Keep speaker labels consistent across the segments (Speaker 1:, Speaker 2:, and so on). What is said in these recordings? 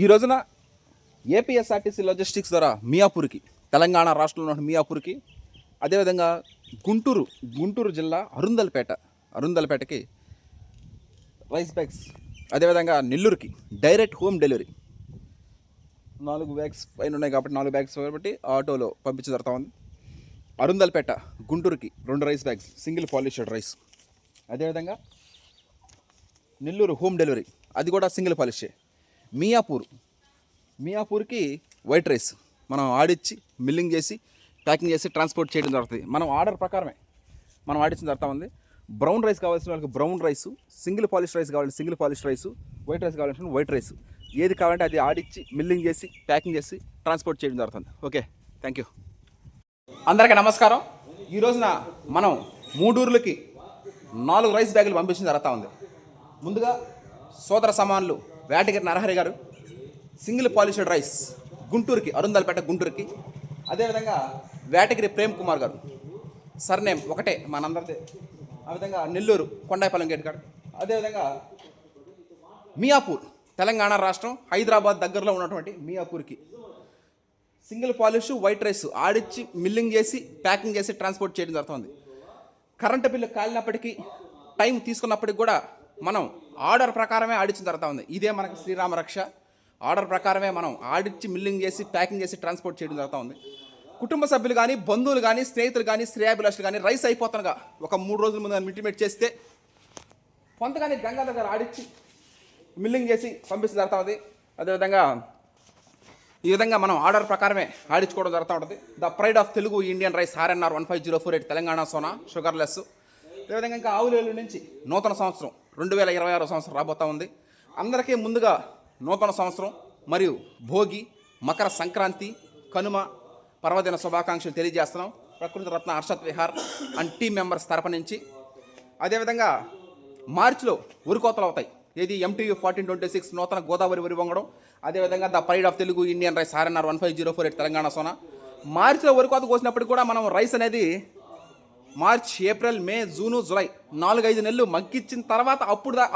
Speaker 1: ఈ రోజున APSRTC logistics ద్వారా మియాపూర్కి, తెలంగాణ రాష్ట్రంలో ఉన్న మియాపూర్కి, అదేవిధంగా గుంటూరు జిల్లా అరుందల్పేటకి రైస్ బ్యాగ్స్, అదేవిధంగా నెల్లూరుకి డైరెక్ట్ హోమ్ డెలివరీ 4 బ్యాగ్స్ పైన ఉన్నాయి కాబట్టి 4 బ్యాగ్స్ కాబట్టి ఆటోలో పంపించి జరుగుతూ ఉంది. అరుందల్పేట గుంటూరుకి 2 rice bags single polished rice, అదేవిధంగా నెల్లూరు హోమ్ డెలివరీ అది కూడా సింగిల్ పాలిషే. మియాపూర్కి వైట్ రైస్ మనం ఆడిచ్చి మిల్లింగ్ చేసి ప్యాకింగ్ చేసి ట్రాన్స్పోర్ట్ చేయడం జరుగుతుంది. మనం ఆర్డర్ ప్రకారమే మనం ఆడించిన జరుగుతూ ఉంది. బ్రౌన్ రైస్ కావాల్సిన వాళ్ళకి brown rice, single polish rice కావాలంటే single polish rice, white rice కావాలంటే వైట్ రైస్, ఏది కావాలంటే అది ఆడిచ్చి మిల్లింగ్ చేసి ప్యాకింగ్ చేసి ట్రాన్స్పోర్ట్ చేయడం జరుగుతుంది. Okay, thank you. అందరికీ నమస్కారం. ఈ రోజున మనం 3 ఊర్లకి 4 రైస్ బ్యాగులు పంపించడం జరుగుతూ ఉంది. ముందుగా సోదర సమానులు వేటగిరి నరహరి గారు సింగిల్ పాలిష్డ్ రైస్ గుంటూరుకి, అరుందల్పేట గుంటూరుకి, అదేవిధంగా వేటగిరి ప్రేమ్ కుమార్ గారు సర్నేమ్ ఒకటే మనందరిదే, ఆ విధంగా నెల్లూరు కొండాయిపాలెం గేట్ కాడ, అదేవిధంగా మియాపూర్ తెలంగాణ రాష్ట్రం హైదరాబాద్ దగ్గరలో ఉన్నటువంటి మియాపూర్కి సింగిల్ పాలిష్ వైట్ రైస్ ఆడిచ్చి మిల్లింగ్ చేసి ప్యాకింగ్ చేసి ట్రాన్స్పోర్ట్ చేయడం జరుగుతుంది. కరెంటు బిల్లు కాలినప్పటికీ టైం తీసుకున్నప్పటికి కూడా మనం ఆర్డర్ ప్రకారమే ఆడిచ్చిన జరుగుతూ ఉంది. ఇదే మనకి శ్రీరామ రక్ష. ఆర్డర్ ప్రకారమే మనం ఆడిచ్చి మిల్లింగ్ చేసి ప్యాకింగ్ చేసి ట్రాన్స్పోర్ట్ చేయడం జరుగుతూ ఉంది. కుటుంబ సభ్యులు కానీ, బంధువులు కానీ, స్నేహితులు కానీ, శ్రేయాభిలాషులు కానీ రైస్ అయిపోతుండగా ఒక 3 రోజుల ముందు ఇంటిమేట్ చేస్తే కొంతగానే గంగాధర్ గారు ఆడిచ్చి మిల్లింగ్ చేసి పంపిస్తూ జరుగుతూ ఉంది. అదేవిధంగా ఈ విధంగా మనం ఆర్డర్ ప్రకారమే ఆడించుకోవడం జరుగుతూ ఉంటుంది. The pride of Telugu Indian rice RNR 15048 Telangana Sona sugarless. అదేవిధంగా ఇంకా ఆవులేలు నుంచి నూతన సంవత్సరం 2026 సంవత్సరం రాబోతూ ఉంది. అందరికీ ముందుగా నూతన సంవత్సరం మరియు భోగి, మకర సంక్రాంతి, కనుమ పర్వదిన శుభాకాంక్షలు తెలియజేస్తున్నాం ప్రకృతి రత్న హర్షత్ విహార్ అండ్ టీమ్ మెంబర్స్ తరపు నుంచి. అదేవిధంగా మార్చిలో ఉరికోతలు అవుతాయి. ఇది MTU 1426 నూతన గోదావరి వరి వంగడం, అదేవిధంగా the pride of Telugu Indian rice RNR 15048 Telangana Sona. మార్చిలో ఉరికోత కోసినప్పుడు కూడా మనం రైస్ అనేది మార్చ్, ఏప్రిల్, మే, జూను, జూలై 4-5 నెలలు మగ్గిచ్చిన తర్వాత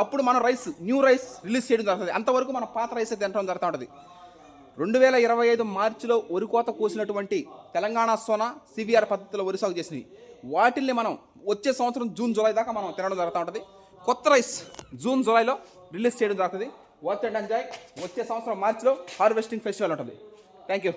Speaker 1: అప్పుడు మనం న్యూ రైస్ రిలీజ్ చేయడం జరుగుతుంది. అంతవరకు మనం పాత రైస్ అయితే తినడం జరుగుతూ ఉంటుంది. 2025 మార్చిలో వరికోత కోసినటువంటి తెలంగాణ సోనా CVR పద్ధతిలో వరి సాగు చేసినవి వాటిల్ని మనం వచ్చే సంవత్సరం జూన్, జూలై దాకా మనం తినడం జరుగుతూ ఉంటుంది. కొత్త రైస్ జూన్, జూలైలో రిలీజ్ చేయడం జరుగుతుంది. Watch and enjoy. వచ్చే సంవత్సరం మార్చిలో హార్వెస్టింగ్ ఫెస్టివల్ ఉంటుంది. Thank you.